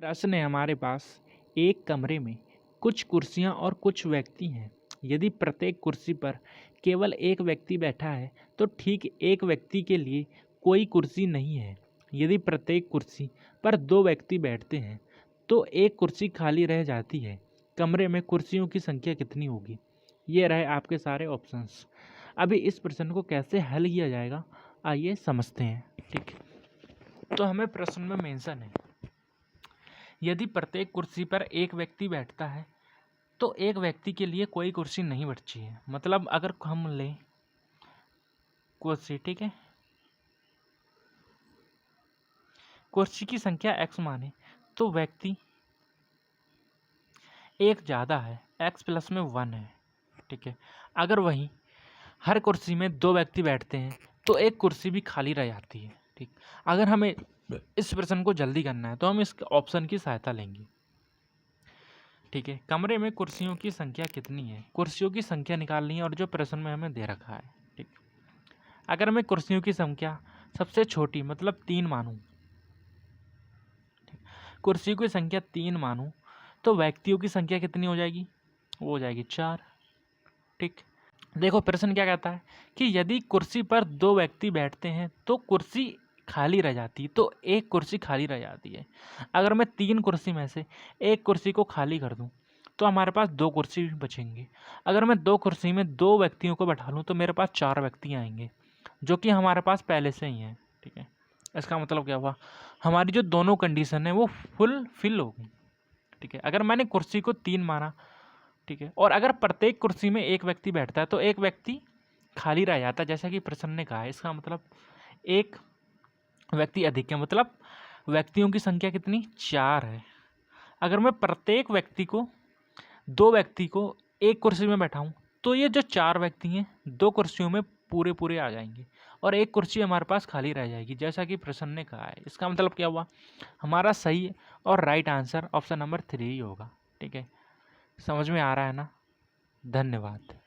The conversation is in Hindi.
प्रश्न है हमारे पास, एक कमरे में कुछ कुर्सियां और कुछ व्यक्ति हैं। यदि प्रत्येक कुर्सी पर केवल एक व्यक्ति बैठा है तो ठीक एक व्यक्ति के लिए कोई कुर्सी नहीं है। यदि प्रत्येक कुर्सी पर दो व्यक्ति बैठते हैं तो एक कुर्सी खाली रह जाती है। कमरे में कुर्सियों की संख्या कितनी होगी? ये रहे आपके सारे ऑप्शंस। अभी इस प्रश्न को कैसे हल किया जाएगा, आइए समझते हैं। ठीक, तो हमें प्रश्न में मेंशन है, यदि प्रत्येक कुर्सी पर एक व्यक्ति बैठता है तो एक व्यक्ति के लिए कोई कुर्सी नहीं बची है। मतलब अगर हम लें कुर्सी, ठीक है, कुर्सी की संख्या x माने तो व्यक्ति एक ज़्यादा है, x प्लस में 1 है। ठीक है, अगर वहीं हर कुर्सी में दो व्यक्ति बैठते हैं तो एक कुर्सी भी खाली रह जाती है। ठीक, अगर हमें इस प्रश्न को जल्दी करना है तो हम इस ऑप्शन की सहायता लेंगे। ठीक है, कमरे में कुर्सियों की संख्या कितनी है, कुर्सियों की संख्या निकालनी है और जो प्रश्न में हमें दे रखा है। ठीक, अगर मैं कुर्सियों की संख्या सबसे छोटी मतलब 3 मानूं, कुर्सियों की संख्या 3 मानूं तो व्यक्तियों की संख्या कितनी हो जाएगी? वो हो जाएगी 4। ठीक, देखो प्रश्न क्या कहता है कि यदि कुर्सी पर दो व्यक्ति बैठते हैं तो कुर्सी खाली रह जाती है, तो एक कुर्सी खाली रह जाती है। अगर मैं 3 कुर्सी में से एक कुर्सी को खाली कर दूं तो हमारे पास 2 कुर्सी बचेंगी। अगर मैं 2 कुर्सी में 2 व्यक्तियों को बैठा लूं तो मेरे पास 4 व्यक्ति आएंगे, जो कि हमारे पास पहले से ही हैं। ठीक है, इसका मतलब क्या हुआ, हमारी जो दोनों कंडीशन है वो फुल फिल होगी। ठीक है, अगर मैंने कुर्सी को 3 माना, ठीक है, और अगर प्रत्येक कुर्सी में एक व्यक्ति बैठता है तो एक व्यक्ति खाली रह जाता है, जैसा कि प्रश्न ने कहा है। इसका मतलब एक व्यक्ति अधिक है, मतलब व्यक्तियों की संख्या कितनी? 4 है। अगर मैं प्रत्येक व्यक्ति को दो व्यक्ति को एक कुर्सी में बैठाऊं तो ये जो 4 व्यक्ति हैं 2 कुर्सियों में पूरे पूरे आ जाएंगे और एक कुर्सी हमारे पास खाली रह जाएगी, जैसा कि प्रश्न ने कहा है। इसका मतलब क्या हुआ, हमारा सही और राइट आंसर ऑप्शन नंबर 3 ही होगा। ठीक है, समझ में आ रहा है ना? धन्यवाद।